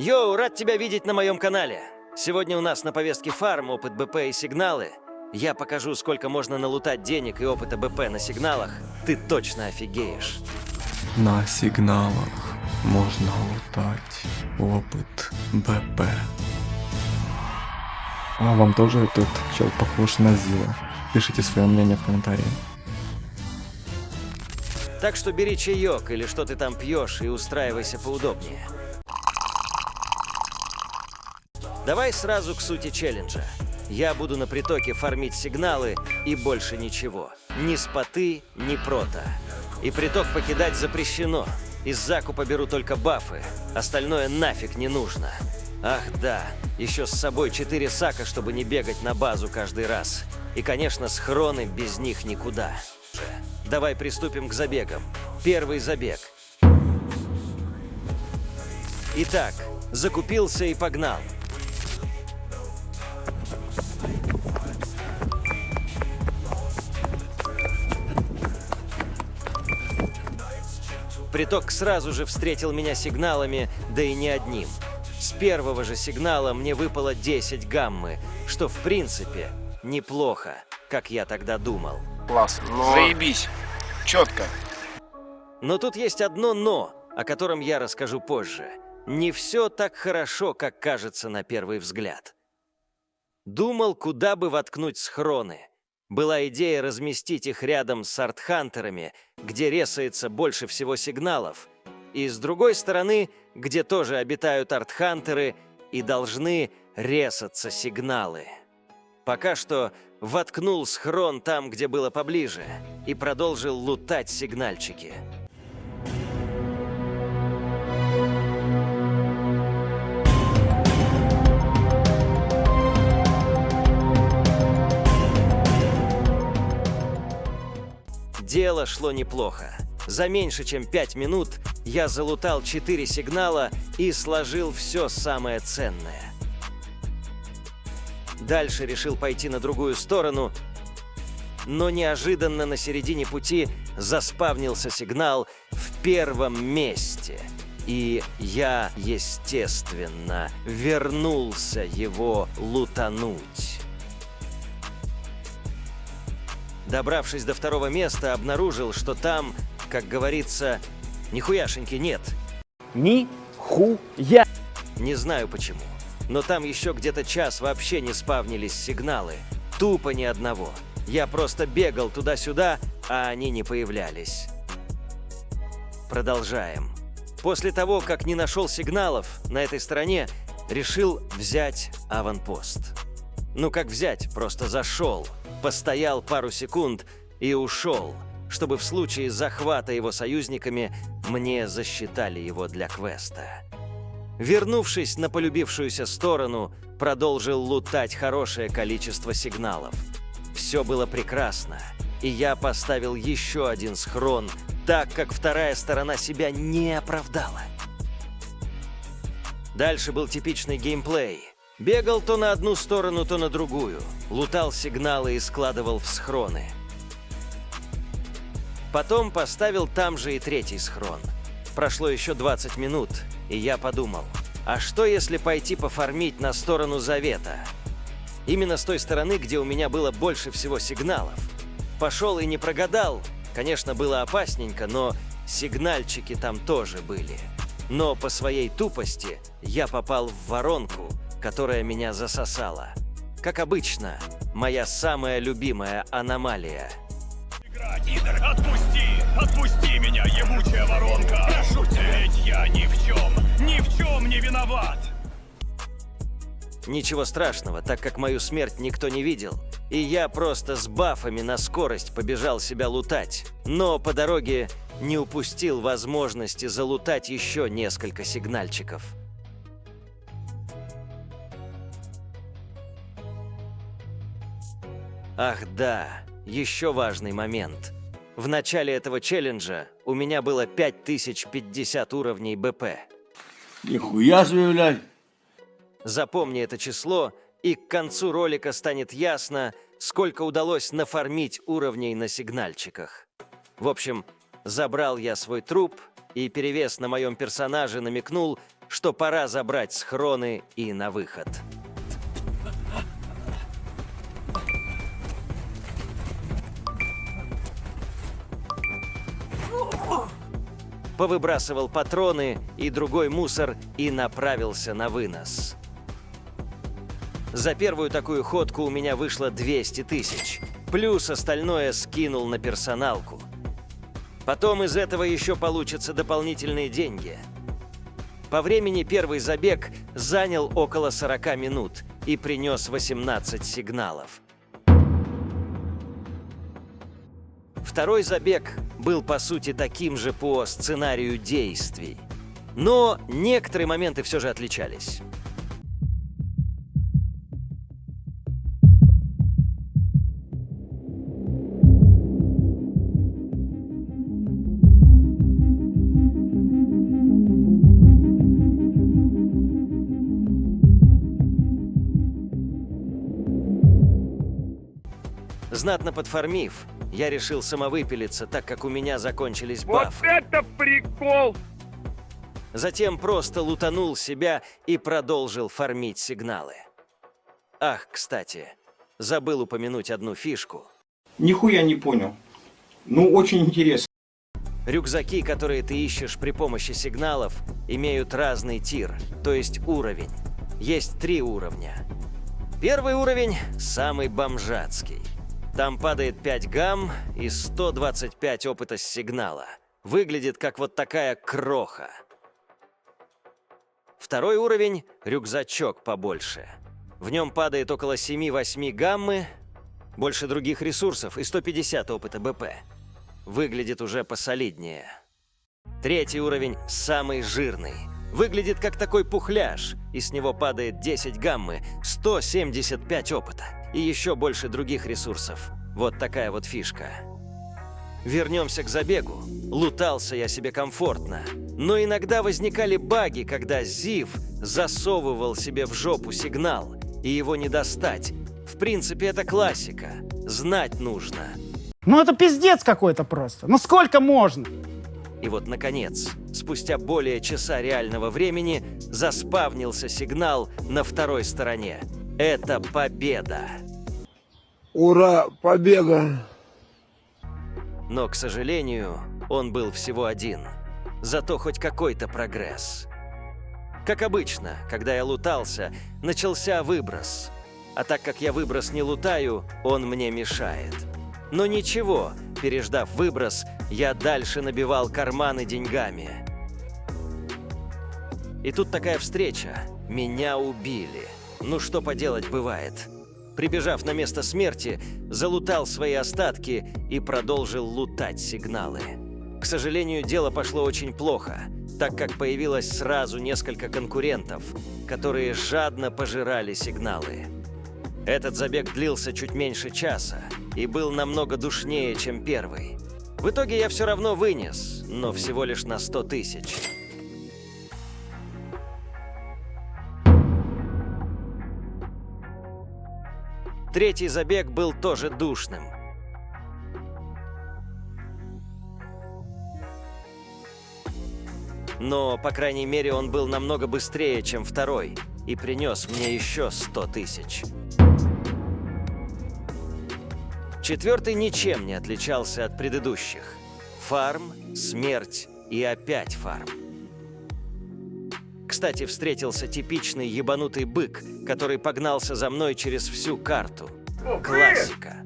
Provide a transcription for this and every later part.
Йоу, рад тебя видеть на моем канале. Сегодня у нас на повестке фарм, опыт БП и сигналы. Я покажу, сколько можно налутать денег и опыта БП на сигналах. Ты точно офигеешь. На сигналах можно лутать опыт БП. А вам тоже этот чел похож на Зила? Пишите свое мнение в комментарии. Так что бери чаек или что ты там пьешь и устраивайся поудобнее. Давай сразу к сути челленджа. Я буду на притоке фармить сигналы и больше ничего. Ни споты, ни прота. И приток покидать запрещено. Из закупа беру только бафы. Остальное нафиг не нужно. Ах да, еще с собой 4 сака, чтобы не бегать на базу каждый раз. И, конечно, схроны без них никуда. Давай приступим к забегам. Первый забег. Итак, закупился и погнал. Приток сразу же встретил меня сигналами, да и не одним. С первого же сигнала мне выпало 10 гаммы, что в принципе неплохо, как я тогда думал. Класс, но... Заебись, четко. Но тут есть одно «но», о котором я расскажу позже. Не все так хорошо, как кажется на первый взгляд. Думал, куда бы воткнуть схроны. Была идея разместить их рядом с артхантерами, где ресается больше всего сигналов, и с другой стороны, где тоже обитают артхантеры и должны ресаться сигналы. Пока что воткнул схрон там, где было поближе, и продолжил лутать сигнальчики. Дело шло неплохо. За меньше чем 5 минут я залутал 4 сигнала и сложил все самое ценное. Дальше решил пойти на другую сторону, но неожиданно на середине пути заспавнился сигнал в первом месте. И я, естественно, вернулся его лутануть. Добравшись до второго места, обнаружил, что там, как говорится, нихуяшеньки нет. Нихуя! Не знаю почему, но там еще где-то час вообще не спавнились сигналы. Тупо ни одного. Я просто бегал туда-сюда, а они не появлялись. Продолжаем. После того, как не нашел сигналов на этой стороне, решил взять аванпост. Ну как взять? Просто зашел. Постоял пару секунд и ушел, чтобы в случае захвата его союзниками мне засчитали его для квеста. Вернувшись на полюбившуюся сторону, продолжил лутать хорошее количество сигналов. Все было прекрасно, и я поставил еще один схрон, так как вторая сторона себя не оправдала. Дальше был типичный геймплей. Бегал то на одну сторону, то на другую. Лутал сигналы и складывал в схроны. Потом поставил там же и третий схрон. Прошло еще 20 минут, и я подумал, а что если пойти пофармить на сторону Завета? Именно с той стороны, где у меня было больше всего сигналов. Пошел и не прогадал. Конечно, было опасненько, но сигнальчики там тоже были. Но по своей тупости я попал в воронку, которая меня засосала. Как обычно, моя самая любимая аномалия. Отпусти! Отпусти меня, ебучая воронка! Прошу тебя! Ведь я ни в чем не виноват! Ничего страшного, так как мою смерть никто не видел. И я просто с бафами на скорость побежал себя лутать. Но по дороге не упустил возможности залутать еще несколько сигнальчиков. Ах да, еще важный момент. В начале этого челленджа у меня было 5050 уровней БП. Нихуя себе, блядь! Запомни это число, и к концу ролика станет ясно, сколько удалось нафармить уровней на сигнальчиках. В общем, забрал я свой труп, и перевес на моем персонаже намекнул, что пора забрать схроны и на выход. Повыбрасывал патроны и другой мусор и направился на вынос. За первую такую ходку у меня вышло 200 тысяч, плюс остальное скинул на персоналку. Потом из этого еще получатся дополнительные деньги. По времени первый забег занял около 40 минут и принес 18 сигналов. Второй забег был, по сути, таким же по сценарию действий. Но некоторые моменты все же отличались. Знатно подфармив, я решил самовыпилиться, так как у меня закончились бафы. Вот это прикол! Затем просто лутанул себя и продолжил фармить сигналы. Ах, кстати, забыл упомянуть одну фишку. Нихуя не понял. Ну, очень интересно. Рюкзаки, которые ты ищешь при помощи сигналов, имеют разный тир, то есть уровень. Есть 3 уровня. Первый уровень – самый бомжатский. Там падает 5 гамм и 125 опыта с сигнала. Выглядит как вот такая кроха. Второй уровень – рюкзачок побольше. В нем падает около 7-8 гаммы, больше других ресурсов и 150 опыта БП. Выглядит уже посолиднее. Третий уровень – самый жирный. Выглядит как такой пухляж, и с него падает 10 гаммы, 175 опыта. И еще больше других ресурсов. Вот такая вот фишка. Вернемся к забегу. Лутался я себе комфортно. Но иногда возникали баги, когда Зив засовывал себе в жопу сигнал, и его не достать. В принципе, это классика. Знать нужно. Ну это пиздец какой-то просто. Ну сколько можно? И вот, наконец, спустя более часа реального времени заспавнился сигнал на второй стороне. Это победа. Ура, победа! Но, к сожалению, он был всего один. Зато хоть какой-то прогресс. Как обычно, когда я лутался, начался выброс. А так как я выброс не лутаю, он мне мешает. Но ничего, переждав выброс, я дальше набивал карманы деньгами. И тут такая встреча. Меня убили. Ну что поделать, бывает. Прибежав на место смерти, залутал свои остатки и продолжил лутать сигналы. К сожалению, дело пошло очень плохо, так как появилось сразу несколько конкурентов, которые жадно пожирали сигналы. Этот забег длился чуть меньше часа и был намного душнее, чем первый. В итоге я все равно вынес, но всего лишь на 100 тысяч. Третий забег был тоже душным. Но, по крайней мере, он был намного быстрее, чем второй, и принес мне еще 100 тысяч. Четвертый ничем не отличался от предыдущих. Фарм, смерть и опять фарм. Кстати, встретился типичный ебанутый бык, который погнался за мной через всю карту. Классика.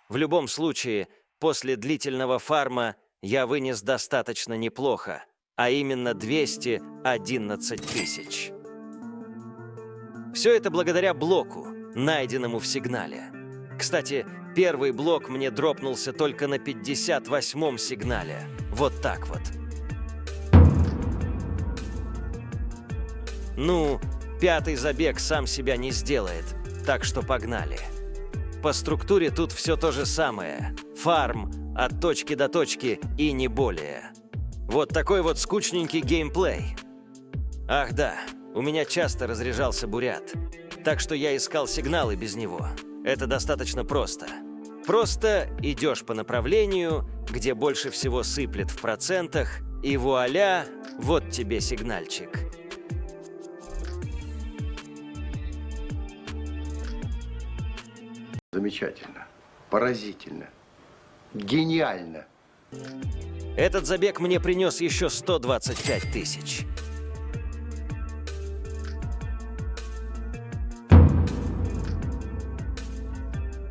В любом случае, после длительного фарма я вынес достаточно неплохо, а именно 211 тысяч. Все это благодаря блоку, найденному в сигнале. Кстати, первый блок мне дропнулся только на 58-м сигнале. Вот так вот. Ну, 5-й забег сам себя не сделает, так что погнали. По структуре тут все то же самое. Фарм от точки до точки и не более. Вот такой вот скучненький геймплей. Ах да, у меня часто разряжался бурят, так что я искал сигналы без него. Это достаточно просто. Просто идешь по направлению, где больше всего сыплет в процентах, и вуаля, вот тебе сигнальчик. Замечательно, поразительно, гениально. Этот забег мне принес еще 125 тысяч.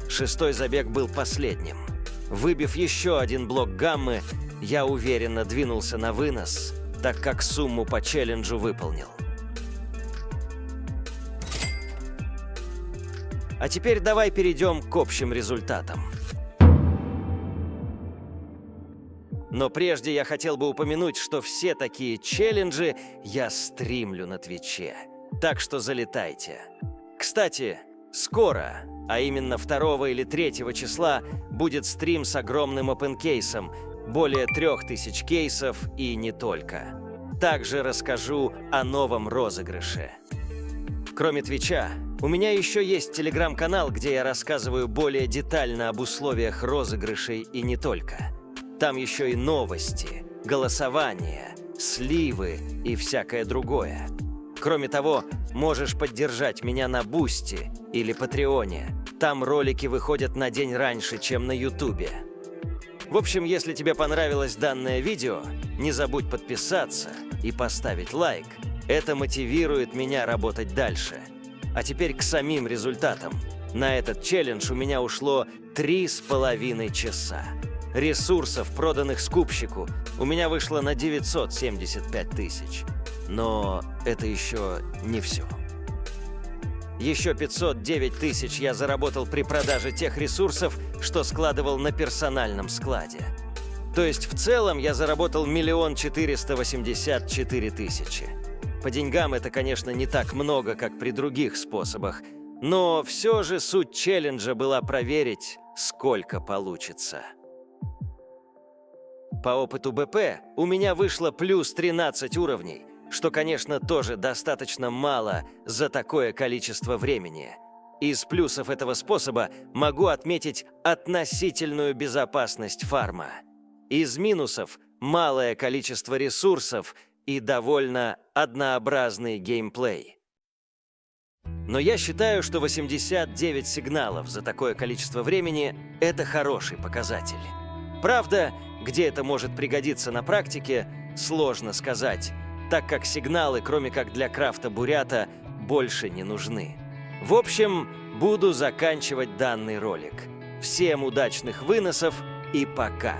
Шестой забег был последним. Выбив еще один блок гаммы, я уверенно двинулся на вынос, так как сумму по челленджу выполнил. А теперь давай перейдем к общим результатам. Но прежде я хотел бы упомянуть, что все такие челленджи я стримлю на Твиче. Так что залетайте. Кстати, скоро, а именно 2 или 3 числа, будет стрим с огромным опенкейсом, более 3000 кейсов и не только. Также расскажу о новом розыгрыше. Кроме Твича, у меня еще есть телеграм-канал, где я рассказываю более детально об условиях розыгрышей и не только. Там еще и новости, голосование, сливы и всякое другое. Кроме того, можешь поддержать меня на Бусти или Патреоне. Там ролики выходят на день раньше, чем на Ютубе. В общем, если тебе понравилось данное видео, не забудь подписаться и поставить лайк. Это мотивирует меня работать дальше. А теперь к самим результатам. На этот челлендж у меня ушло 3,5 часа. Ресурсов, проданных скупщику, у меня вышло на 975 тысяч. Но это еще не все. Еще 509 тысяч я заработал при продаже тех ресурсов, что складывал на персональном складе. То есть в целом я заработал 1 484 000. По деньгам это, конечно, не так много, как при других способах, но все же суть челленджа была проверить, сколько получится. По опыту БП у меня вышло плюс 13 уровней, что, конечно, тоже достаточно мало за такое количество времени. Из плюсов этого способа могу отметить относительную безопасность фарма. Из минусов – малое количество ресурсов и довольно однообразный геймплей. Но я считаю, что 89 сигналов за такое количество времени – это хороший показатель. Правда, где это может пригодиться на практике, сложно сказать, так как сигналы, кроме как для крафта бурята, больше не нужны. В общем, буду заканчивать данный ролик. Всем удачных выносов и пока!